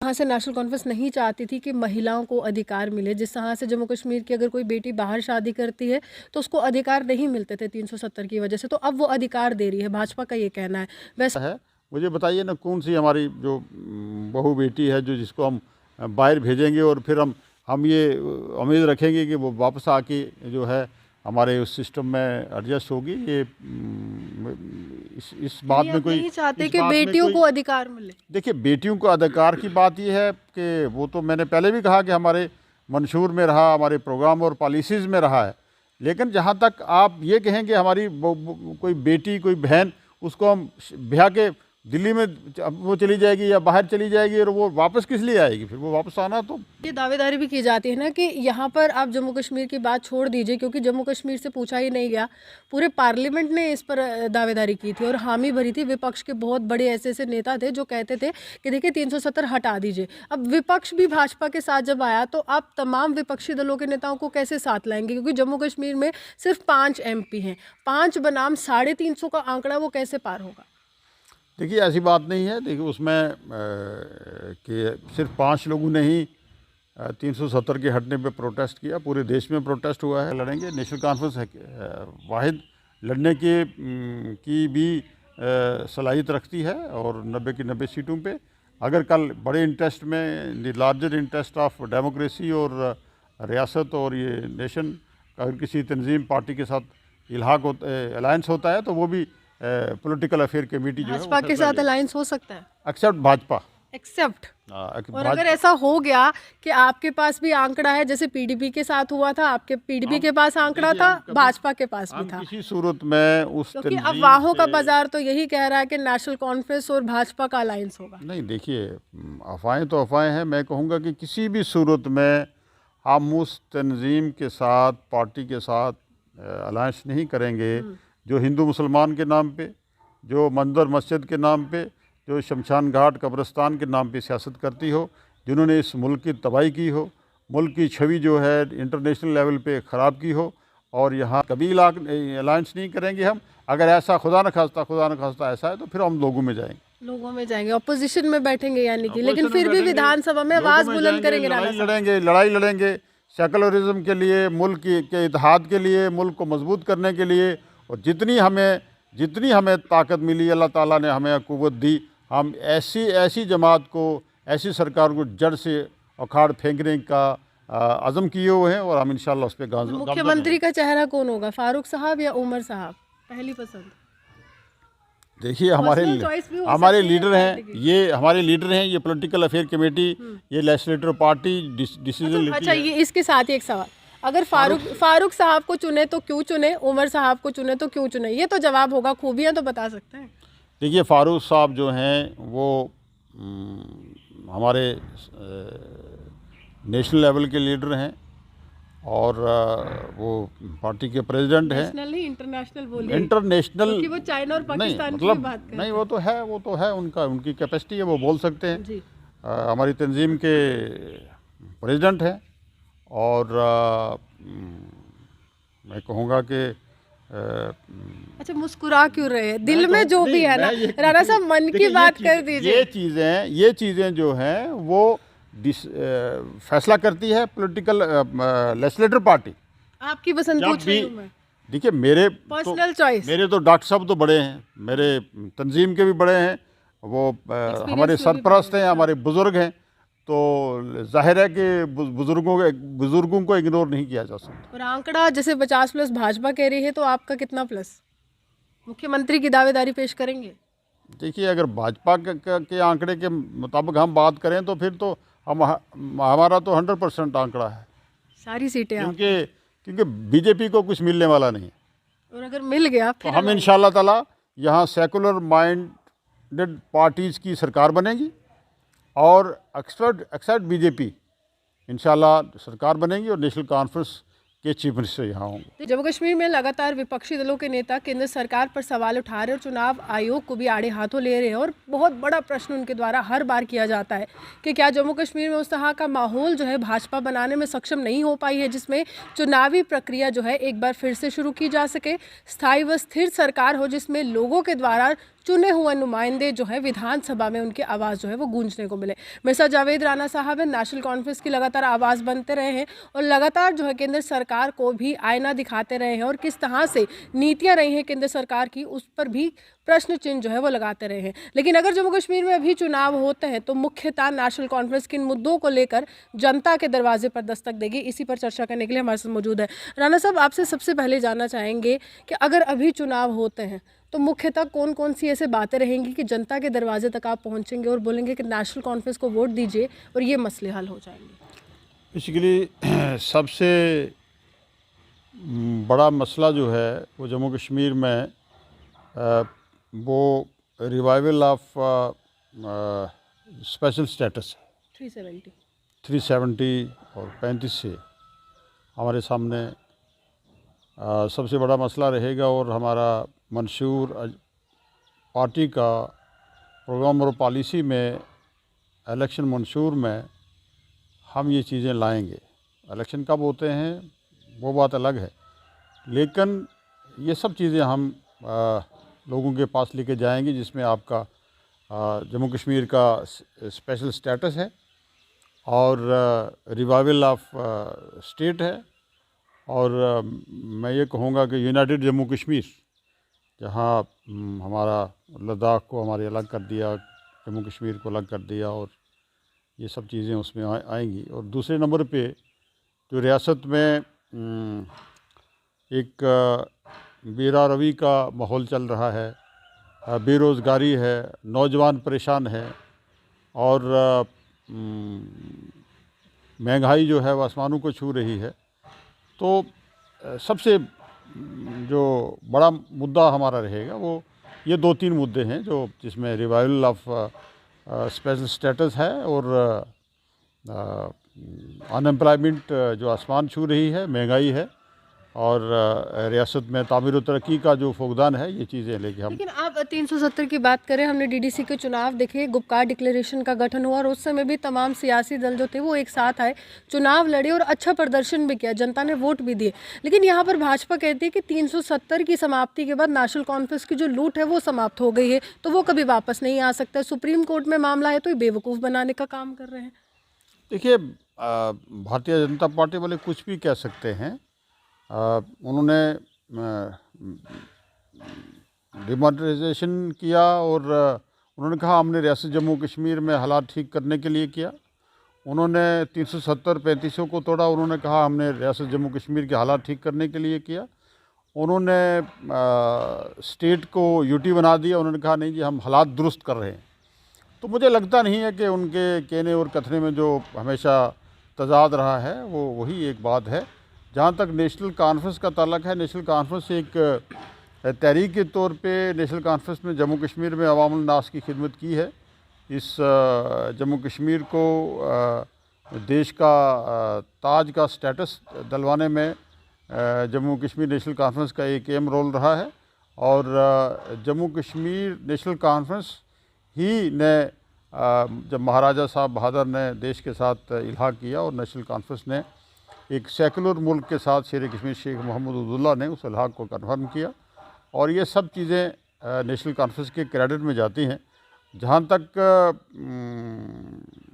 जहाँ से national conference नहीं चाहती थी कि महिलाओं को अधिकार मिले, जिस तरह से जम्मू कश्मीर की अगर कोई बेटी बाहर शादी करती है तो उसको अधिकार नहीं मिलते थे 370 की वजह से, तो अब वो अधिकार दे रही है, भाजपा का ये कहना है। वैसे है, मुझे बताइए ना, कौन सी हमारी जो बहू बेटी है जो जिसको हम बाहर भेजेंगे और फिर हम ये उम्मीद रखेंगे कि वो वापस आके जो है हमारे उस सिस्टम में एडजस्ट होगी। ये इस बात में कोई नहीं चाहते कि बेटियों को अधिकार मिले। देखिए, बेटियों को अधिकार की बात ये है कि वो तो मैंने पहले भी कहा कि हमारे मंशूर में रहा, हमारे प्रोग्राम और पॉलिसीज़ में रहा है। लेकिन जहाँ तक आप ये कहेंगे हमारी कोई बेटी कोई बहन उसको हम ब्याह के दिल्ली में वो चली जाएगी या बाहर चली जाएगी और वो वापस किस लिए आएगी, फिर वो वापस आना तो ये दावेदारी भी की जाती है ना कि यहाँ पर आप जम्मू कश्मीर की बात छोड़ दीजिए, क्योंकि जम्मू कश्मीर से पूछा ही नहीं गया। पूरे पार्लियामेंट ने इस पर दावेदारी की थी और हामी भरी थी। विपक्ष के बहुत बड़े ऐसे ऐसे नेता थे जो कहते थे कि देखिए 370 हटा दीजिए। अब विपक्ष भी भाजपा के साथ जब आया तो आप तमाम विपक्षी दलों के नेताओं को कैसे साथ लाएंगे, क्योंकि जम्मू कश्मीर में सिर्फ 5 MP हैं, 5 बनाम 350 का आंकड़ा वो कैसे पार होगा? देखिए, ऐसी बात नहीं है। देखिए, उसमें कि सिर्फ 5 लोगों ने ही 370 के हटने पे प्रोटेस्ट किया, पूरे देश में प्रोटेस्ट हुआ है। लड़ेंगे, नेशनल कॉन्फ्रेंस वाहिद लड़ने की भी सलाहियत रखती है और 90 की 90 सीटों पे। अगर कल बड़े इंटरेस्ट में लार्जर इंटरेस्ट ऑफ डेमोक्रेसी और रियासत और ये नेशन अगर किसी तंजीम पार्टी के साथ अलायंस होता है तो वो भी पॉलिटिकल अफेयर कमेटी जो है भाजपा के साथ अलायंस हो सकता है, एक्सेप्ट भाजपा। एक्सेप्ट और अगर ऐसा हो गया कि आपके पास भी आंकड़ा है, जैसे PDP के साथ हुआ था, आपके PDP के पास आंकड़ा था, भाजपा के पास भी था, किसी सूरत में उस क्योंकि अफवाहों का बाजार तो यही कह रहा है कि नेशनल कॉन्फ्रेंस और भाजपा का अलायंस होगा। नहीं, देखिए, अफवाहें तो अफवाहें हैं। मैं कहूँगा कि किसी भी सूरत में हम उस तंजीम के साथ पार्टी के साथ अलायंस नहीं करेंगे जो हिंदू मुसलमान के नाम पे, जो मंदिर मस्जिद के नाम पे, जो शमशान घाट कब्रिस्तान के नाम पे सियासत करती हो, जिन्होंने इस मुल्क की तबाही की हो, मुल्क की छवि जो है इंटरनेशनल लेवल पे ख़राब की हो, और यहाँ कभी अलायंस नहीं करेंगे हम। अगर ऐसा खुदा न खास्ता ऐसा है तो फिर हम लोगों में जाएंगे, अपोजिशन में बैठेंगे यानी कि, लेकिन फिर भी विधानसभा में आवाज़ बुलंद करेंगे, लड़ाई लड़ेंगे सेकुलरिज्म के लिए, मुल्क के इत्तेहाद के लिए, मुल्क को मजबूत करने के लिए। और जितनी हमें ताकत मिली, अल्लाह ताला ने हमें क़ुव्वत दी, हम ऐसी जमात को, ऐसी सरकार को जड़ से उखाड़ फेंकने का अज़म किए हुए हैं और हम इंशाल्लाह उस पर गाज़। मुख्यमंत्री का चेहरा कौन होगा, फारूक साहब या उमर साहब? पहली पसंद। देखिए, हमारे लीडर हैं, ये पॉलिटिकल अफेयर कमेटी, ये लेजिस्लेटिव पार्टी डिसीजन लेती है। अच्छा, ये इसके साथ ही एक सवाल, अगर फारूक साहब को चुने तो क्यों चुने, उमर साहब को चुने तो क्यों चुने? ये तो जवाब होगा, खूबियां तो बता सकते हैं। देखिए, फारूक साहब जो हैं वो हमारे नेशनल लेवल के लीडर हैं और वो पार्टी के प्रेसिडेंट हैं। नेशनल नहीं, इंटरनेशनल बोलिए। इंटरनेशनल, क्योंकि वो चाइना और पाकिस्तान की बात कर रहे हैं। नहीं, वो तो है उनकी कैपेसिटी है, वो बोल सकते हैं जी। हमारी तंजीम के प्रेसिडेंट हैं और मैं कहूँगा कि अच्छा, मुस्कुरा क्यों रहे हैं? दिल में जो भी है ना राणा साहब, मन की बात कर दीजिए। ये चीज़ें जो हैं वो फैसला करती है पॉलिटिकल लेजिस्लेटिव पार्टी। आपकी पसंद पूछ रही हूं मैं। देखिए, मेरे पर्सनल चॉइस, मेरे तो डॉक्टर साहब तो बड़े हैं, मेरे तंजीम के भी बड़े हैं, वो हमारे सरपरस्त हैं, हमारे बुज़ुर्ग हैं, तो जाहिर है कि बुजुर्गों को इग्नोर नहीं किया जा सकता। और आंकड़ा जैसे 50+ भाजपा कह रही है, तो आपका कितना प्लस? मुख्यमंत्री की दावेदारी पेश करेंगे? देखिए, अगर भाजपा के आंकड़े के मुताबिक हम बात करें तो फिर तो हमारा तो 100% आंकड़ा है, सारी सीटें, क्योंकि बीजेपी को कुछ मिलने वाला नहीं है। और अगर मिल गया तो हम इंशाल्लाह ताला यहाँ सेकुलर माइंडेड पार्टीज़ की सरकार बनेगी और एक्सेप्ट बीजेपी इंशाल्लाह सरकार बनेगी और नेशनल कॉन्फ्रेंस के चीफ मिनिस्टर यहाँ होंगे। जम्मू कश्मीर में लगातार विपक्षी दलों के नेता केंद्र सरकार पर सवाल उठा रहे और चुनाव आयोग को भी आड़े हाथों ले रहे हैं, और बहुत बड़ा प्रश्न उनके द्वारा हर बार किया जाता है कि क्या जम्मू कश्मीर में उस तरह का माहौल जो है भाजपा बनाने में सक्षम नहीं हो पाई है जिसमें चुनावी प्रक्रिया जो है एक बार फिर से शुरू की जा सके, स्थायी व स्थिर सरकार हो जिसमें लोगों के द्वारा चुने हुए नुमाइंदे जो है विधानसभा में उनकी आवाज़ जो है वो गूंजने को मिले। मेरे साथ जावेद राणा साहब हैं, नेशनल कॉन्फ्रेंस की लगातार आवाज़ बनते रहे हैं और लगातार जो है केंद्र सरकार को भी आईना दिखाते रहे हैं और किस तरह से नीतियाँ रही हैं केंद्र सरकार की उस पर भी प्रश्न चिन्ह जो है वो लगाते रहे हैं। लेकिन अगर जम्मू कश्मीर में अभी चुनाव होते हैं तो मुख्यतः नेशनल कॉन्फ्रेंस किन मुद्दों को लेकर जनता के दरवाजे पर दस्तक देगी, इसी पर चर्चा करने के लिए हमारे साथ मौजूद है। राणा साहब, आपसे सबसे पहले जानना चाहेंगे कि अगर अभी चुनाव होते हैं तो मुख्यतः कौन कौन सी ऐसे बातें रहेंगी कि जनता के दरवाजे तक आप पहुंचेंगे और बोलेंगे कि नेशनल कॉन्फ्रेंस को वोट दीजिए और ये मसले हल हो जाएंगे? बेसिकली सबसे बड़ा मसला जो है वो जम्मू कश्मीर में वो रिवाइवल ऑफ स्पेशल स्टेटस है। 370 और 35 से हमारे सामने सबसे बड़ा मसला रहेगा और हमारा मंशूर पार्टी का प्रोग्राम और पॉलिसी में इलेक्शन मंशूर में हम ये चीज़ें लाएंगे। इलेक्शन कब होते हैं वो बात अलग है, लेकिन ये सब चीज़ें हम लोगों के पास लेके जाएंगे जिसमें आपका जम्मू कश्मीर का स्पेशल स्टेटस है और रिवाइवल ऑफ स्टेट है और मैं ये कहूँगा कि यूनाइटेड जम्मू कश्मीर, जहाँ हमारा लद्दाख को हमारे अलग कर दिया, जम्मू कश्मीर को अलग कर दिया और ये सब चीज़ें उसमें आएंगी। और दूसरे नंबर पे जो रियासत में एक बेरा रवी का माहौल चल रहा है, बेरोज़गारी है, नौजवान परेशान है और महंगाई जो है वो आसमानों को छू रही है। तो सबसे जो बड़ा मुद्दा हमारा रहेगा वो ये 2-3 मुद्दे हैं जो जिसमें रिवाइवल ऑफ स्पेशल स्टेटस है और अनएम्प्लॉयमेंट जो आसमान छू रही है, महंगाई है और रियासत में तामीर और तरक्की का जो फुकदान है, ये चीज़ें लेके हम। लेकिन आप 370 की बात करें, हमने डीडीसी के चुनाव देखे, गुपकार डिक्लेरेशन का गठन हुआ और उस समय भी तमाम सियासी दल जो थे वो एक साथ आए, चुनाव लड़े और अच्छा प्रदर्शन भी किया, जनता ने वोट भी दिए। लेकिन यहाँ पर भाजपा कहती है कि 370 की समाप्ति के बाद नेशनल कॉन्फ्रेंस की जो लूट है वो समाप्त हो गई है, तो वो कभी वापस नहीं आ सकता। सुप्रीम कोर्ट में मामला है तो ये बेवकूफ़ बनाने का काम कर रहे हैं। देखिए, भारतीय जनता पार्टी वाले कुछ भी कह सकते हैं। उन्होंने डिमोनेटाइजेशन किया और उन्होंने कहा हमने रियासत जम्मू कश्मीर में हालात ठीक करने के लिए किया। उन्होंने 370-35 को तोड़ा, उन्होंने कहा हमने रियासत जम्मू कश्मीर के हालात ठीक करने के लिए किया। उन्होंने स्टेट को यूटी बना दिया, उन्होंने कहा नहीं जी हम हालात दुरुस्त कर रहे हैं। तो मुझे लगता नहीं है कि उनके कहने और कथने में जो हमेशा तजाद रहा है वो वही एक बात है। जहाँ तक नेशनल कॉन्फ्रेंस का ताल्लुक है, नेशनल कॉन्फ्रेंस एक तहरीक के तौर पे नेशनल कॉन्फ्रेंस में जम्मू कश्मीर में अवामुल नास की खिदमत की है। इस जम्मू कश्मीर को देश का ताज का स्टेटस दिलवाने में जम्मू कश्मीर नेशनल कॉन्फ्रेंस का एक अहम रोल रहा है और जम्मू कश्मीर नेशनल कॉन्फ्रेंस ही ने जब महाराजा साहब बहादुर ने देश के साथ इल्हाक किया और नेशनल कॉन्फ्रेंस ने एक सेकुलर मुल्क के साथ शेर कश्मीर शेख मोहम्मद अब्दुल्ला ने उस इल्हाक को कन्फर्म किया और ये सब चीज़ें नेशनल कॉन्फ्रेंस के क्रेडिट में जाती हैं। जहाँ तक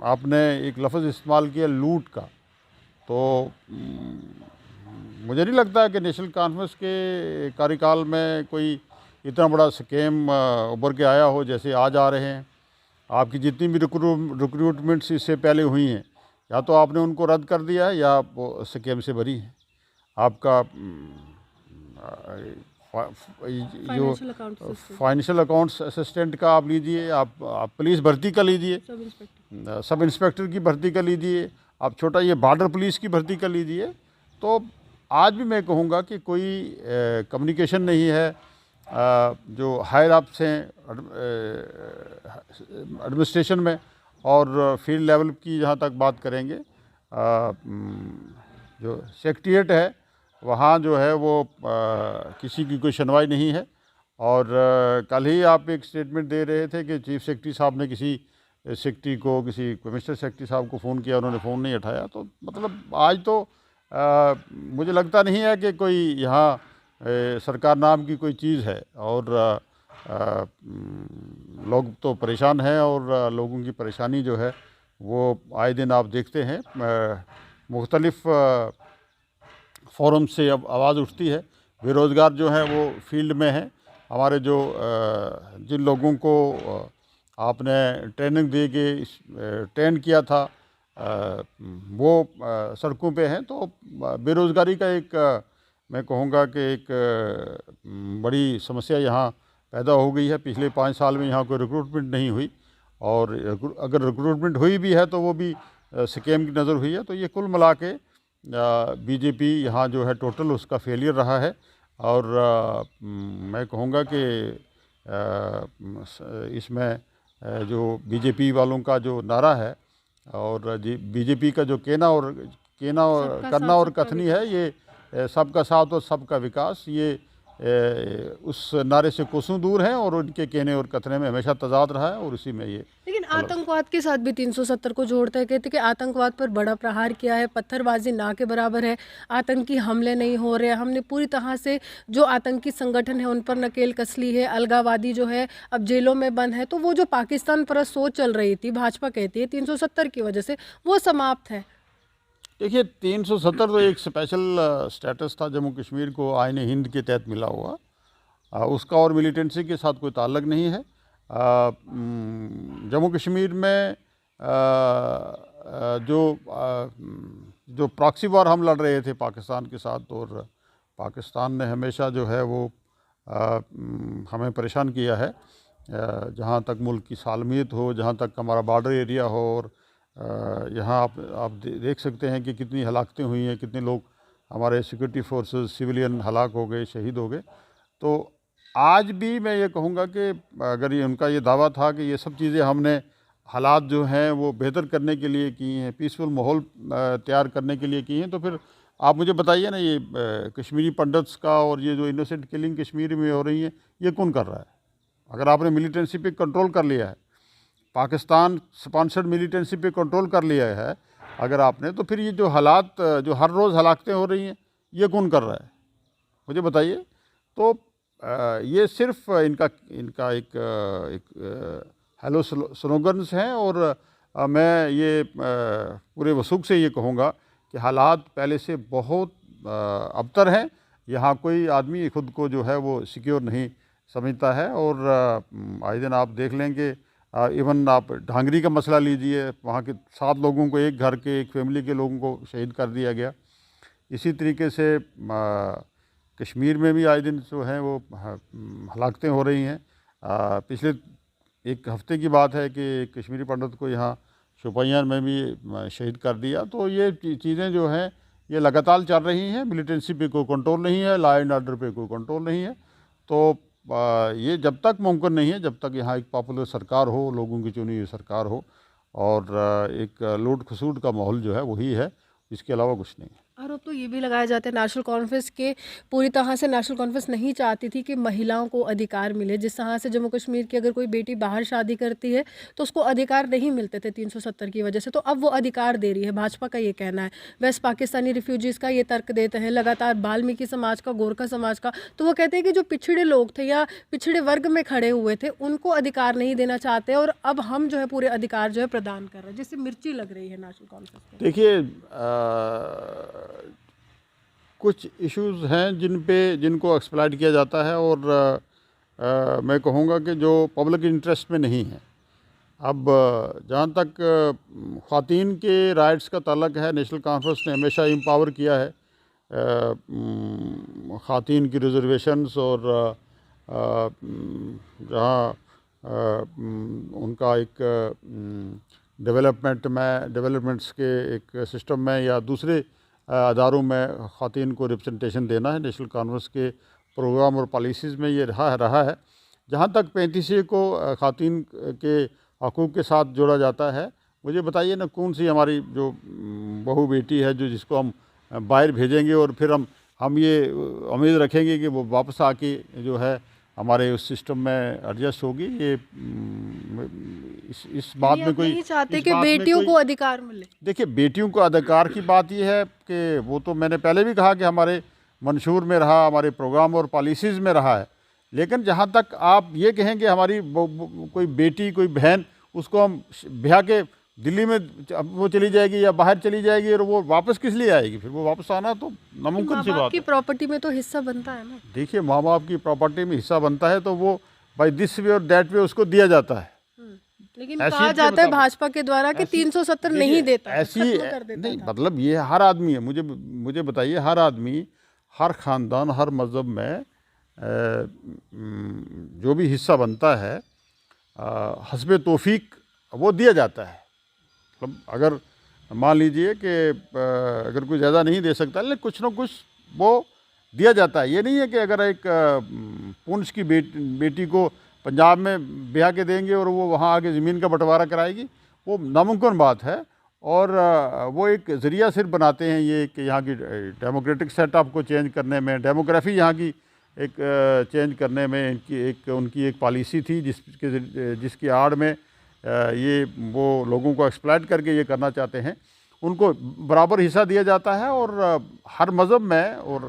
आपने एक लफ्ज़ इस्तेमाल किया लूट का, तो मुझे नहीं लगता है कि नेशनल कॉन्फ्रेंस के कार्यकाल में कोई इतना बड़ा स्कैम उभर के आया हो जैसे आज आ रहे हैं। आपकी जितनी भी रिक्रूटमेंट्स इससे पहले हुई हैं, या तो आपने उनको रद्द कर दिया है या वो स्कैम से भरी है। आपका जो फाइनेंशियल अकाउंट्स असिस्टेंट का आप लीजिए, आप पुलिस भर्ती का लीजिए, सब इंस्पेक्टर की भर्ती का लीजिए, आप छोटा ये बॉर्डर पुलिस की भर्ती का लीजिए। तो आज भी मैं कहूँगा कि कोई कम्युनिकेशन नहीं है जो हायर अप्स हैं एडमिनिस्ट्रेशन में और फील्ड लेवल की जहाँ तक बात करेंगे, जो सेक्रेटेरिएट है वहाँ जो है वो किसी की कोई सुनवाई नहीं है। और कल ही आप एक स्टेटमेंट दे रहे थे कि चीफ सेक्रेटरी साहब ने किसी सेक्रेटरी को, किसी कमिश्नर सेक्रेटरी साहब को फ़ोन किया, उन्होंने फ़ोन नहीं उठाया। तो मतलब आज तो मुझे लगता नहीं है कि कोई यहाँ सरकार नाम की कोई चीज़ है और लोग तो परेशान हैं और लोगों की परेशानी जो है वो आए दिन आप देखते हैं मुख्तलिफ फोरम से अब आवाज़ उठती है। बेरोज़गार जो हैं वो फील्ड में हैं। हमारे जो जिन लोगों को आपने ट्रेनिंग दे के ट्रेन किया था वो सड़कों पे हैं। तो बेरोज़गारी का एक मैं कहूँगा कि एक बड़ी समस्या यहाँ पैदा हो गई है। पिछले 5 साल में यहाँ कोई रिक्रूटमेंट नहीं हुई और अगर रिक्रूटमेंट हुई भी है तो वो भी स्कैम की नज़र हुई है। तो ये कुल मिला के बीजेपी यहाँ जो है टोटल उसका फेलियर रहा है। और मैं कहूँगा कि इसमें जो बीजेपी वालों का जो नारा है और बीजेपी का जो कहना और करना और कथनी है, ये सबका साथ और सबका विकास, ये उस नारे से कोसों दूर है और उनके कहने और कथने में हमेशा तजाद रहा है और उसी में ये। लेकिन आतंकवाद के साथ भी 370 को जोड़ते हैं, कहते हैं कि आतंकवाद पर बड़ा प्रहार किया है, पत्थरबाजी ना के बराबर है, आतंकी हमले नहीं हो रहे हैं, हमने पूरी तरह से जो आतंकी संगठन है उन पर नकेल कस ली है, अलगावादी जो है अब जेलों में बंद है। तो वो जो पाकिस्तान पर सोच चल रही थी, भाजपा कहती है 370 की वजह से वो समाप्त है। देखिए 370 तो एक स्पेशल स्टेटस था जम्मू कश्मीर को आईन हिंद के तहत मिला हुआ, उसका और मिलिटेंसी के साथ कोई ताल्लुक नहीं है। जम्मू कश्मीर में जो प्रॉक्सी वॉर हम लड़ रहे थे पाकिस्तान के साथ, और पाकिस्तान ने हमेशा जो है वो हमें परेशान किया है। जहाँ तक मुल्क की सालमियत हो, जहाँ तक हमारा बॉर्डर एरिया हो, और यहाँ आप देख सकते हैं कि कितनी हलाकतें हुई हैं, कितने लोग हमारे सिक्योरिटी फोर्सेस सिविलियन हलाक हो गए, शहीद हो गए। तो आज भी मैं ये कहूँगा कि अगर ये उनका ये दावा था कि ये सब चीज़ें हमने हालात जो हैं वो बेहतर करने के लिए की हैं, पीसफुल माहौल तैयार करने के लिए की हैं, तो फिर आप मुझे बताइए ना, ये कश्मीरी पंडित्स का और ये जो इनोसेंट किलिंग कश्मीर में हो रही है, ये कौन कर रहा है? अगर आपने मिलिटेंसी पे कंट्रोल कर लिया है, पाकिस्तान स्पॉन्सर्ड मिलिटेंसी पे कंट्रोल कर लिया है अगर आपने, तो फिर ये जो हालात जो हर रोज़ हलाकतें हो रही हैं, ये कौन कर रहा है? मुझे बताइए। तो ये सिर्फ इनका एक हेलो स्लोगन्स हैं। और मैं ये पूरे वसूख से ये कहूँगा कि हालात पहले से बहुत अबतर हैं। यहाँ कोई आदमी खुद को जो है वो सिक्योर नहीं समझता है। और आए दिन आप देख लेंगे, इवन आप ढांगरी का मसला लीजिए, वहाँ के 7 लोगों को, एक घर के, एक फैमिली के लोगों को शहीद कर दिया गया। इसी तरीके से कश्मीर में भी आए दिन जो हैं वो हलाकतें हो रही हैं। पिछले एक हफ्ते की बात है कि कश्मीरी पंडित को यहाँ शोपियां में भी शहीद कर दिया। तो ये चीज़ें जो हैं ये लगातार चल रही हैं। मिलिटेंसी पे कोई कंट्रोल नहीं है, लॉ एंड ऑर्डर पे कोई कंट्रोल नहीं है। तो ये जब तक मुमकिन नहीं है, जब तक यहाँ एक पॉपुलर सरकार हो, लोगों की चुनी हुई सरकार हो, और एक लूट खसूट का माहौल जो है वही है, इसके अलावा कुछ नहीं है। आरोप तो ये भी लगाया जाता है नेशनल कॉन्फ्रेंस के, पूरी तरह से नेशनल कॉन्फ्रेंस नहीं चाहती थी कि महिलाओं को अधिकार मिले। जिस तरह से जम्मू कश्मीर की अगर कोई बेटी बाहर शादी करती है तो उसको अधिकार नहीं मिलते थे 370 की वजह से, तो अब वो अधिकार दे रही है, भाजपा का ये कहना है। वेस्ट पाकिस्तानी रिफ्यूजीज़ का ये तर्क देते हैं, लगातार बाल्मीकि समाज का, गोरखा समाज का। तो वो कहते हैं कि जो पिछड़े लोग थे या पिछड़े वर्ग में खड़े हुए थे उनको अधिकार नहीं देना चाहते, और अब हम जो है पूरे अधिकार जो है प्रदान कर रहे हैं, जिससे मिर्ची लग रही है नेशनल कॉन्फ्रेंस। देखिए कुछ इश्यूज़ हैं जिनको एक्सप्लॉइट किया जाता है, और मैं कहूँगा कि जो पब्लिक इंटरेस्ट में नहीं है। अब जहाँ तक ख़वातीन के राइट्स का ताल्लुक है, नेशनल कॉन्फ्रेंस ने हमेशा एम्पावर किया है ख़वातीन की रिजर्वेशंस, और जहाँ उनका एक डेवलपमेंट्स के एक सिस्टम में या दूसरे अदारों में ख़वातीन को रिप्रेजेंटेशन देना है, नेशनल कॉन्फ्रेंस के प्रोग्राम और पॉलिसीज़ में ये रहा है। जहाँ तक 35A को ख़वातीन के हकूक़ के साथ जोड़ा जाता है, मुझे बताइए ना, कौन सी हमारी जो बहू बेटी है जिसको हम बाहर भेजेंगे और फिर हम ये उम्मीद रखेंगे कि वो वापस आके जो है हमारे उस सिस्टम में एडजस्ट होगी? ये इस बात में कोई नहीं चाहते कि बेटियों को अधिकार मिले। देखिए, बेटियों को अधिकार की बात यह है कि वो तो मैंने पहले भी कहा कि हमारे मंशूर में रहा, हमारे प्रोग्राम और पॉलिसीज़ में रहा है लेकिन जहाँ तक आप ये कहें कि हमारी कोई बेटी कोई बहन उसको हम ब्याह के दिल्ली में अब वो चली जाएगी या बाहर चली जाएगी और वो वापस किस लिए आएगी, फिर वो वापस आना तो नामुमकिन सी माँ बाप बात की है। प्रॉपर्टी में तो हिस्सा बनता है ना। देखिए माँ बाप की प्रॉपर्टी में हिस्सा बनता है तो वो बाई दिस वे और दैट वे उसको दिया जाता है। लेकिन हैसियत कहा के जाता है मुताबिक। भाजपा के द्वारा कि 370 नहीं देखिए, देता, ऐसी खत्म कर देता नहीं था। मतलब ये हर आदमी है, मुझे बताइए, हर आदमी हर ख़ानदान हर मज़हब में जो भी हिस्सा बनता है हस्बे तौफीक वो दिया जाता है। मतलब अगर मान लीजिए कि अगर कोई ज़्यादा नहीं दे सकता लेकिन कुछ ना कुछ वो दिया जाता है। ये नहीं है कि अगर एक पुंछ की बेटी को पंजाब में ब्याह के देंगे और वो वहाँ आके ज़मीन का बंटवारा कराएगी, वो नामुमकिन बात है। और वो एक ज़रिया सिर्फ बनाते हैं ये कि यहाँ की डेमोक्रेटिक सेटअप को चेंज करने में, डेमोग्राफी यहाँ की एक चेंज करने में उनकी एक पॉलिसी थी जिसकी आड़ में ये वो लोगों को एक्सप्लॉइट करके ये करना चाहते हैं। उनको बराबर हिस्सा दिया जाता है और हर मज़हब में और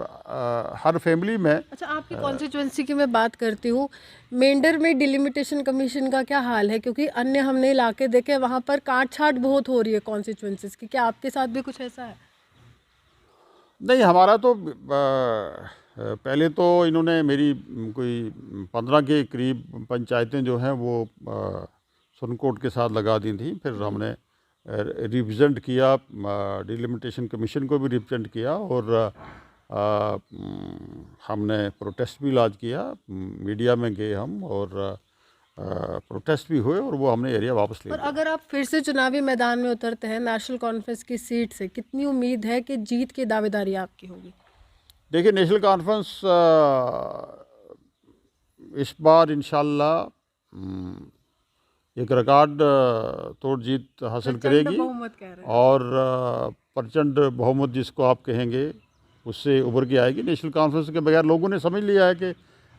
हर फैमिली में। अच्छा, आपकी कॉन्स्टिट्यूंसी की मैं बात करती हूँ, मेंढर में डिलिमिटेशन कमीशन का क्या हाल है? क्योंकि अन्य हमने इलाके देखे वहाँ पर काट छाट बहुत हो रही है कॉन्स्टिट्यूंसीज की, क्या आपके साथ भी कुछ ऐसा है? नहीं, हमारा तो पहले तो इन्होंने मेरी कोई 15 के करीब पंचायतें जो हैं वो सुप्रीम के साथ लगा दी थी। फिर हमने रिप्रेजेंट किया, डिलिमिटेशन कमीशन को भी रिप्रेजेंट किया और हमने प्रोटेस्ट भी लॉन्च किया, मीडिया में गए हम और प्रोटेस्ट भी हुए और वो हमने एरिया वापस ले और लिया। अगर आप फिर से चुनावी मैदान में उतरते हैं नेशनल कॉन्फ्रेंस की सीट से, कितनी उम्मीद है कि जीत की दावेदारी आपकी होगी? देखिए नेशनल कॉन्फ्रेंस इस बार इंशाल्लाह एक रिकॉर्ड तोड़ जीत हासिल करेगी बहुमत कह रहे हैं। और प्रचंड बहुमत जिसको आप कहेंगे उससे उभर के आएगी। नेशनल कॉन्फ्रेंस के बगैर लोगों ने समझ लिया है कि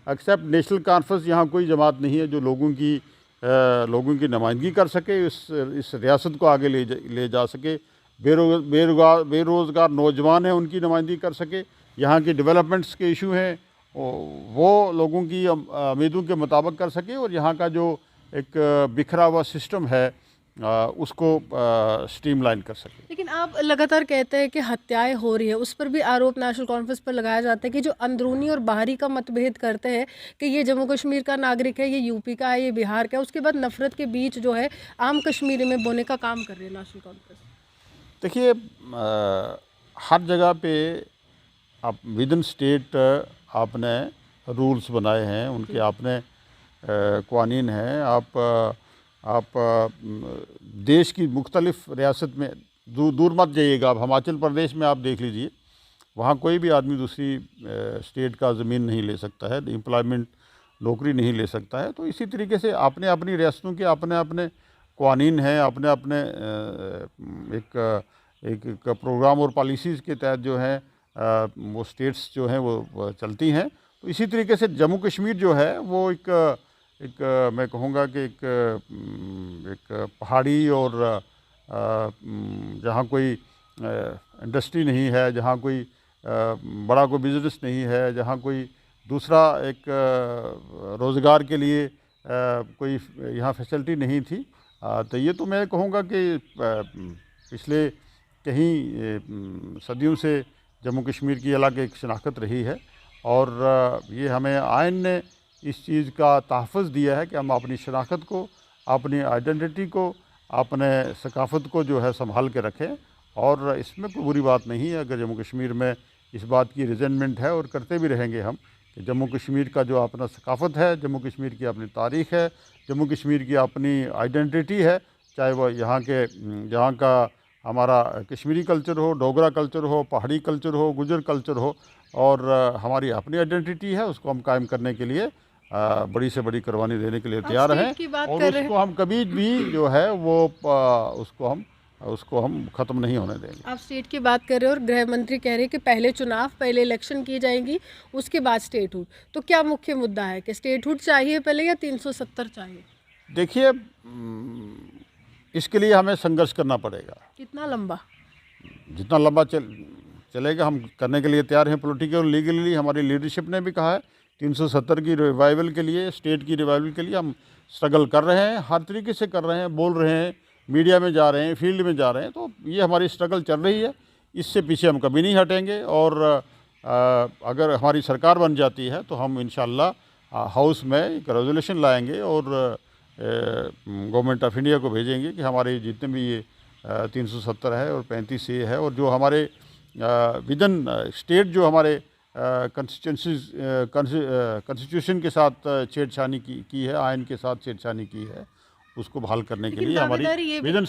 एक्सेप्ट नेशनल कॉन्फ्रेंस यहाँ कोई जमात नहीं है जो लोगों की नुमाइंदगी कर सके, इस रियासत को आगे ले जा सके। बेरोज़गार नौजवान हैं उनकी नुमाइंदगी कर सके, यहाँ के डेवलपमेंट्स के इशू हैं वो लोगों की उम्मीदों के मुताबिक कर सके और यहाँ का जो एक बिखरा हुआ सिस्टम है उसको स्ट्रीमलाइन कर सके। लेकिन आप लगातार कहते हैं कि हत्याएं हो रही है, उस पर भी आरोप नेशनल कॉन्फ्रेंस पर लगाया जाता है कि जो अंदरूनी और बाहरी का मतभेद करते हैं कि ये जम्मू कश्मीर का नागरिक है, ये यूपी का है, ये बिहार का है, उसके बाद नफरत के बीच जो है आम कश्मीरी में बोने का काम कर रही है नेशनल कॉन्फ्रेंस। देखिए हर जगह पे आप विद इन स्टेट आपने रूल्स बनाए हैं, उनके आपने कानून हैं। आप देश की मुख्तलिफ रियासत में दूर मत जाइएगा, आप हिमाचल प्रदेश में आप देख लीजिए, वहाँ कोई भी आदमी दूसरी स्टेट का ज़मीन नहीं ले सकता है, एम्प्लॉयमेंट नौकरी नहीं ले सकता है। तो इसी तरीके से अपने अपनी रियासतों के अपने अपने कानून हैं, अपने अपने एक प्रोग्राम और पॉलिसीज़ के तहत जो है वो स्टेट्स जो हैं वो चलती हैं। तो इसी तरीके से जम्मू कश्मीर जो है वो एक मैं कहूँगा कि एक पहाड़ी और जहाँ कोई इंडस्ट्री नहीं है, जहाँ कोई बड़ा कोई बिज़नेस नहीं है, जहाँ कोई दूसरा एक रोज़गार के लिए कोई यहाँ फैसिलिटी नहीं थी। तो ये तो मैं कहूँगा कि पिछले कहीं सदियों से जम्मू कश्मीर की अलग एक शनाख्त रही है और ये हमें आइन ने इस चीज़ का तहफ़्फ़ुज़ दिया है कि हम अपनी शनाख्त को, अपनी आइडेंटिटी को, अपने सकाफ़त को जो है संभाल के रखें। और इसमें कोई बुरी बात नहीं है अगर जम्मू कश्मीर में इस बात की रिजेंटमेंट है, और करते भी रहेंगे हम, कि जम्मू कश्मीर का जो अपना सकाफ़त है, जम्मू कश्मीर की अपनी तारीख़ है, जम्मू कश्मीर की अपनी आइडेंटिटी है, चाहे वह यहाँ का हमारा कश्मीरी कल्चर हो, डोगरा कल्चर हो, पहाड़ी कल्चर हो, गुजर कल्चर हो, और हमारी अपनी आइडेंटिटी है, उसको हम कायम करने के लिए बड़ी से बड़ी कुर्बानी देने के लिए तैयार हैं। और उसको हम कभी भी जो है वो उसको हम ख़त्म नहीं होने देंगे। आप स्टेट की बात कर रहे हो और गृह मंत्री कह रहे हैं कि पहले चुनाव, पहले इलेक्शन की जाएंगी, उसके बाद स्टेटहुड। तो क्या मुख्य मुद्दा है कि स्टेटहुड चाहिए पहले या 370 चाहिए? देखिए इसके लिए हमें संघर्ष करना पड़ेगा। कितना लंबा? जितना लंबा चलेगा हम करने के लिए तैयार हैं। पॉलिटिकल और लीगली हमारी लीडरशिप ने भी कहा है 370 की रिवाइवल के लिए, स्टेट की रिवाइवल के लिए हम स्ट्रगल कर रहे हैं, हर तरीके से कर रहे हैं, बोल रहे हैं, मीडिया में जा रहे हैं, फील्ड में जा रहे हैं। तो ये हमारी स्ट्रगल चल रही है, इससे पीछे हम कभी नहीं हटेंगे। और अगर हमारी सरकार बन जाती है तो हम इंशाअल्लाह हाउस में एक रेजोल्यूशन लाएंगे और गवर्नमेंट ऑफ इंडिया को भेजेंगे कि हमारे जितने भी ये 370 है और 35 ए है, और जो हमारे विद इन स्टेट जो हमारे कॉन्स्टिट्यूशन के साथ छेड़छानी की है, आयन के साथ छेड़छानी की है, उसको बहाल करने के लिए हमारी विद इन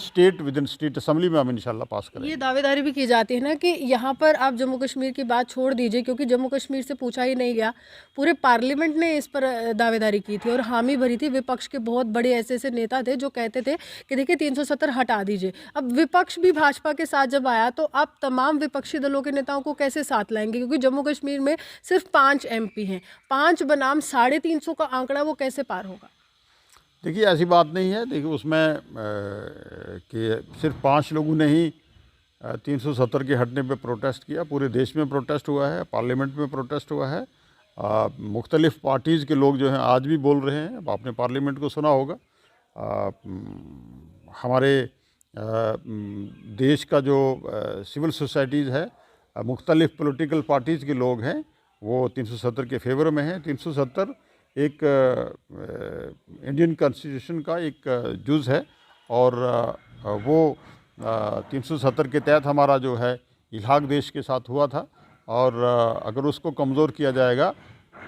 स्टेट असेंबली में हम इंशाल्लाह पास करेंगे। ये दावेदारी भी की जाती है ना कि यहाँ पर आप जम्मू कश्मीर की बात छोड़ दीजिए, क्योंकि जम्मू कश्मीर से पूछा ही नहीं गया। पूरे पार्लियामेंट ने इस पर दावेदारी की थी और हामी भरी थी। विपक्ष के बहुत बड़े ऐसे ऐसे नेता थे जो कहते थे कि देखिए 370 हटा दीजिए। अब विपक्ष भी भाजपा के साथ जब आया तो आप तमाम विपक्षी दलों के नेताओं को कैसे साथ लाएंगे, क्योंकि जम्मू कश्मीर में सिर्फ 5 MP हैं, 5 बनाम 350 का आंकड़ा वो कैसे पार होगा? देखिए ऐसी बात नहीं है। देखिए उसमें कि सिर्फ 5 लोगों ने ही 370 के हटने पे प्रोटेस्ट किया, पूरे देश में प्रोटेस्ट हुआ है, पार्लियामेंट में प्रोटेस्ट हुआ है। मुख्तलिफ़ पार्टीज़ के लोग जो हैं आज भी बोल रहे हैं, आपने पार्लियामेंट को सुना होगा। हमारे देश का जो सिविल सोसाइटीज़ है, मुख्तलिफ़ पॉलिटिकल पार्टीज़ के लोग हैं, वो 370 के फेवर में हैं। 370 एक इंडियन कॉन्स्टिट्यूशन का एक जुज़ है और वो 370 के तहत हमारा जो है इल्हाक देश के साथ हुआ था, और अगर उसको कमज़ोर किया जाएगा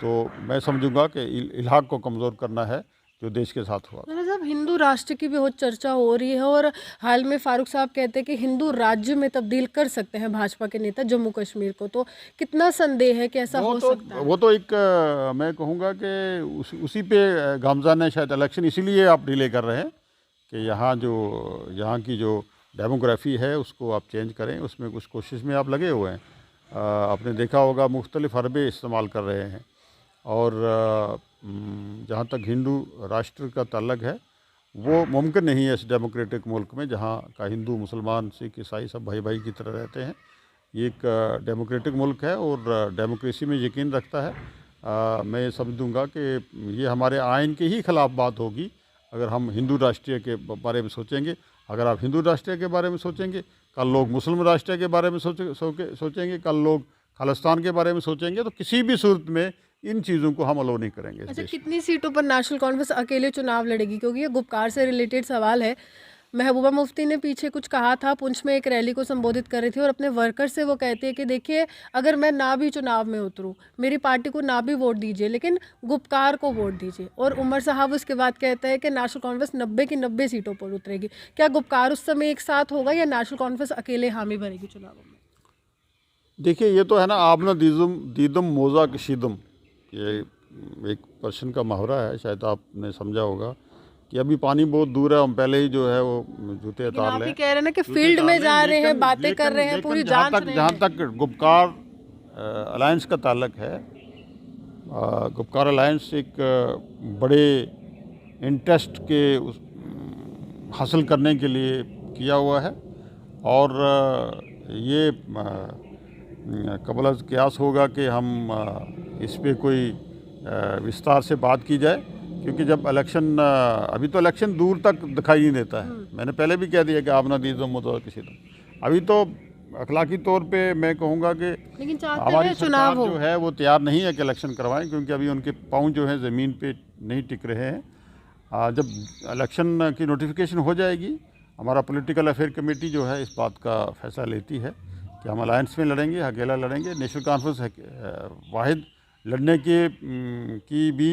तो मैं समझूंगा कि इल्हाक को कमज़ोर करना है जो देश के साथ हुआ। साहब, हिंदू राष्ट्र की भी बहुत चर्चा हो रही है और हाल में फारूक साहब कहते हैं कि हिंदू राज्य में तब्दील कर सकते हैं भाजपा के नेता जम्मू कश्मीर को, तो कितना संदेह है कि ऐसा हो सकता है? वो तो एक मैं कहूँगा कि उसी पे गामजान है शायद इलेक्शन, इसीलिए आप डिले कर रहे हैं कि यहाँ की जो डेमोग्राफी है उसको आप चेंज करें, उसमें कुछ कोशिश में आप लगे हुए हैं। आपने देखा होगा मुख्तलिफ हरबे इस्तेमाल कर रहे हैं, और जहाँ तक हिंदू राष्ट्र का ताल्लुक है वो मुमकिन नहीं है इस डेमोक्रेटिक मुल्क में, जहाँ का हिंदू मुसलमान सिख ईसाई सब भाई भाई की तरह रहते हैं। ये एक डेमोक्रेटिक मुल्क है और डेमोक्रेसी में यकीन रखता है। मैं समझूंगा कि ये हमारे आइन के ही ख़िलाफ़ बात होगी अगर हम हिंदू राष्ट्रीय के बारे में सोचेंगे। अगर आप हिंदू राष्ट्रीय के बारे में सोचेंगे, कल लोग मुस्लिम राष्ट्रीय के बारे में सोचेंगे, कल लोग खालिस्तान के बारे में सोचेंगे, तो किसी भी सूरत में इन चीज़ों को हम अलो नहीं करेंगे। अच्छा, कितनी सीटों पर नेशनल कॉन्फ्रेंस अकेले चुनाव लड़ेगी? क्योंकि ये गुपकार से रिलेटेड सवाल है। महबूबा मुफ्ती ने पीछे कुछ कहा था, पुंछ में एक रैली को संबोधित कर रही थी और अपने वर्कर से वो कहती है कि देखिए अगर मैं ना भी चुनाव में उतरूँ, मेरी पार्टी को ना भी वोट दीजिए, लेकिन गुपकार को वोट दीजिए। और उमर साहब उसके बाद कहता है कि नेशनल कॉन्फ्रेंस 90 की 90 सीटों पर उतरेगी। क्या गुपकार उस समय एक साथ होगा या नेशनल कॉन्फ्रेंस अकेले हामी भरेगी चुनावों में? देखिए ये तो है ना, आपने दीदम मोज़ा कशीदम, ये एक पर्शियन का मुहावरा है, शायद आपने समझा होगा कि अभी पानी बहुत दूर है, हम पहले ही जो है वो जूते उतार लें। कह रहे हैं ना कि फील्ड में जा रहे हैं, बातें कर रहे हैं, पूरी जांच रहे हैं। जहाँ तक गुपकार अलायंस का ताल्लुक है, गुपकार अलायंस एक बड़े इंटरेस्ट के हासिल करने के लिए किया हुआ है, और ये कबल क़यास होगा कि हम इस पे कोई विस्तार से बात की जाए, क्योंकि जब इलेक्शन अभी तो इलेक्शन दूर तक दिखाई नहीं देता है। मैंने पहले भी कह दिया कि आप ना दीजिए मुद्दा किसी तो अभी तो अखलाकी तौर पे मैं कहूँगा कि हमारी सरकार जो है वो तैयार नहीं है कि इलेक्शन करवाएं, क्योंकि अभी उनके पाँव जो है ज़मीन पे नहीं टिक रहे हैं। जब इलेक्शन की नोटिफिकेशन हो जाएगी, हमारा पॉलिटिकल अफेयर कमेटी जो है इस बात का फैसला लेती है कि हम अलायंस में लड़ेंगे, अकेला लड़ेंगे। नेशनल कॉन्फ्रेंस वाहिद लड़ने की भी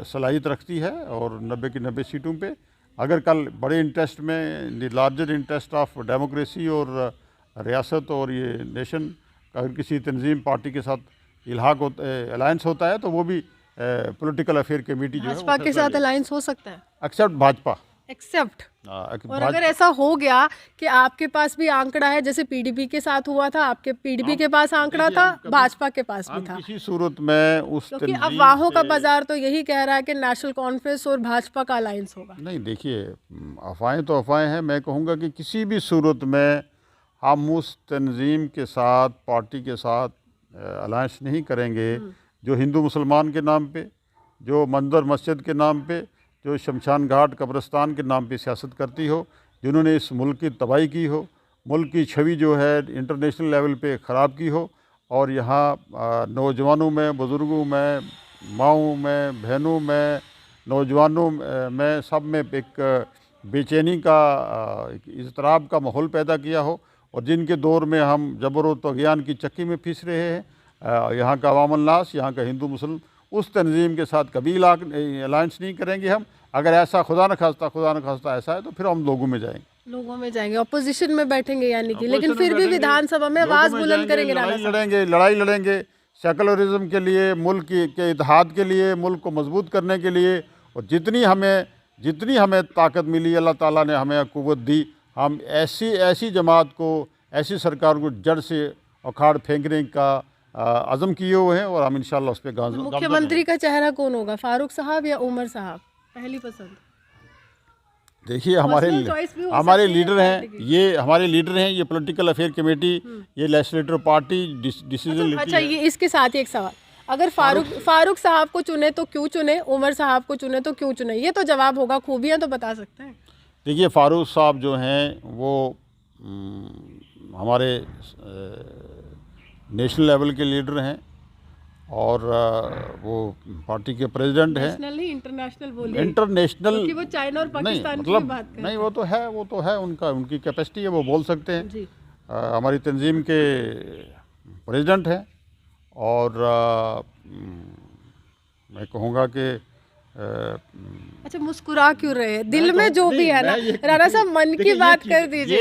सलाहियत रखती है, और 90 की 90 सीटों पे अगर कल बड़े इंटरेस्ट में, लार्जर इंटरेस्ट ऑफ डेमोक्रेसी और रियासत और ये नेशन, अगर किसी तंजीम पार्टी के साथ इल्हाक अलायंस होता है तो वो भी पॉलिटिकल अफेयर कमेटी जो है भाजपा के साथ अलायंस हो सकता है, एक्सेप्ट भाजपा। और अगर ऐसा हो गया कि आपके पास भी आंकड़ा है, जैसे पीडीपी के साथ हुआ था, आपके पीडीपी के पास आंकड़ा था, भाजपा के पास भी था, किसी सूरत में उस क्योंकि अफवाहों का बाजार तो यही कह रहा है कि नेशनल कॉन्फ्रेंस और भाजपा का अलायंस होगा। नहीं, देखिए अफवाहें तो अफवाहें हैं। मैं कहूँगा कि किसी भी सूरत में हम उस तंजीम के साथ, पार्टी के साथ अलायंस नहीं करेंगे जो हिंदू मुसलमान के नाम पे, जो मंदिर मस्जिद के नाम पे, जो शमशान घाट कब्रिस्तान के नाम पे सियासत करती हो, जिन्होंने इस मुल्क की तबाही की हो, मुल्क की छवि जो है इंटरनेशनल लेवल पे ख़राब की हो, और यहाँ नौजवानों में, बुज़ुर्गों में, माँओं में, बहनों में, नौजवानों में सब में एक बेचैनी का, एक इज़्तिराब का माहौल पैदा किया हो, और जिनके दौर में हम जबर व तग़यान की चक्की में फंस रहे हैं। यहाँ का अवाम नास, यहाँ का हिंदू मुस्लिम उस तंजीम के साथ कभी अलायंस नहीं करेंगे हम। अगर ऐसा खुदा न खास्ता ऐसा है तो फिर हम लोगों में जाएंगे, ऑपोजिशन में बैठेंगे यानी कि, लेकिन फिर भी विधानसभा में आवाज़ बुलंद करेंगे, लड़ाई लड़ेंगे सेकुलरिज्म के लिए, मुल्क के इत्तेहाद के लिए, मुल्क को मजबूत करने के लिए। और जितनी हमें ताकत मिली, अल्लाह ताला ने हमें क़ुव्वत दी, हम ऐसी जमात को, ऐसी सरकार को जड़ से उखाड़ फेंकने का अज़म किए हुए हैं, और हम इंशाल्लाह उस पर गाज़। मुख्यमंत्री का चेहरा कौन होगा, फारूक साहब या उमर साहब? पहली पसंद। देखिए हमारे लीडर हैं, ये पॉलिटिकल अफेयर कमेटी, ये लेजिस्लेटिव पार्टी डिसीजन लेती है। अच्छा, ये इसके साथ ही एक सवाल, अगर फारूक साहब को चुने तो क्यों चुने, उमर साहब को चुने तो क्यों चुने? ये तो जवाब होगा, खूबियां तो बता सकते हैं। देखिए फारूक साहब जो हैं वो हमारे नेशनल लेवल के लीडर हैं, और वो पार्टी के प्रेसिडेंट हैं। नेशनल नहीं, इंटरनेशनल बोलिए। इंटरनेशनल, क्योंकि वो चाइना और पाकिस्तान की बात कर रहे हैं। नहीं, वो तो है उनकी कैपेसिटी है, वो बोल सकते हैं जी। हमारी तंजीम के प्रेसिडेंट हैं, और मैं कहूँगा कि अच्छा, मुस्कुरा क्यों रहे हैं? दिल में जो भी है ना राणा साहब, मन की बात कर दीजिए।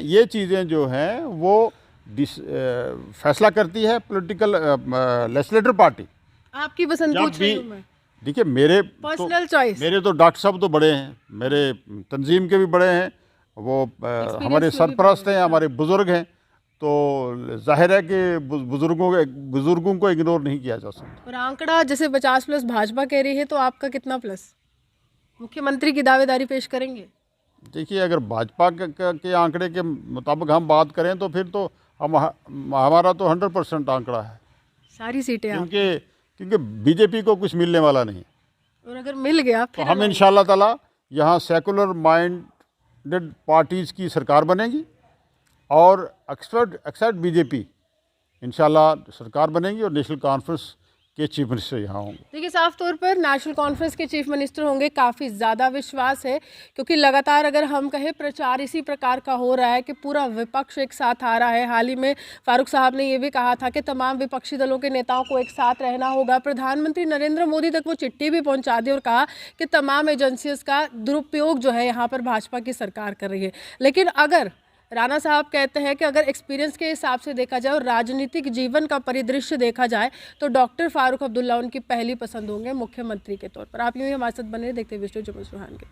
ये चीज़ें जो हैं वो फैसला करती है पॉलिटिकल लेजिस्लेटिव पार्टी। आपकी पसंद पूछ रही हूं मैं। देखिए मेरे पर्सनल चॉइस, मेरे तो डॉक्टर साहब तो बड़े हैं, मेरे तंजीम के भी बड़े हैं, वो हमारे सरपरस्त हैं, हमारे बुज़ुर्ग हैं, तो जाहिर है कि बुज़ुर्गों को इग्नोर नहीं किया जा सकता। और आंकड़ा जैसे 50+ भाजपा कह रही है, तो आपका कितना प्लस? मुख्यमंत्री की दावेदारी पेश करेंगे? देखिए अगर भाजपा के आंकड़े के मुताबिक हम बात करें तो फिर तो हमारा तो 100% आंकड़ा है, सारी सीटें, क्योंकि बीजेपी को कुछ मिलने वाला नहीं है। और अगर मिल गया तो हम इंशाल्लाह ताला यहाँ सेकुलर माइंडेड पार्टीज़ की सरकार बनेगी, और एक्सेप्ट बीजेपी इंशाल्लाह सरकार बनेगी, और नेशनल कॉन्फ्रेंस के चीफ मिनिस्टर यहाँ होंगे। देखिए, साफ तौर पर नेशनल कॉन्फ्रेंस के चीफ मिनिस्टर होंगे, काफ़ी ज़्यादा विश्वास है, क्योंकि लगातार अगर हम कहें प्रचार इसी प्रकार का हो रहा है कि पूरा विपक्ष एक साथ आ रहा है। हाल ही में फारूक साहब ने ये भी कहा था कि तमाम विपक्षी दलों के नेताओं को एक साथ रहना होगा। प्रधानमंत्री नरेंद्र मोदी तक वो चिट्ठी भी पहुँचा दी और कहा कि तमाम एजेंसीज का दुरुपयोग जो है यहाँ पर भाजपा की सरकार कर रही है। लेकिन अगर राणा साहब कहते हैं कि अगर एक्सपीरियंस के हिसाब से देखा जाए और राजनीतिक जीवन का परिदृश्य देखा जाए तो डॉक्टर फारूक अब्दुल्ला उनकी पहली पसंद होंगे मुख्यमंत्री के तौर पर। आप यूँ ही हमारे साथ बने देखते हुए जुम्मन सुहान के।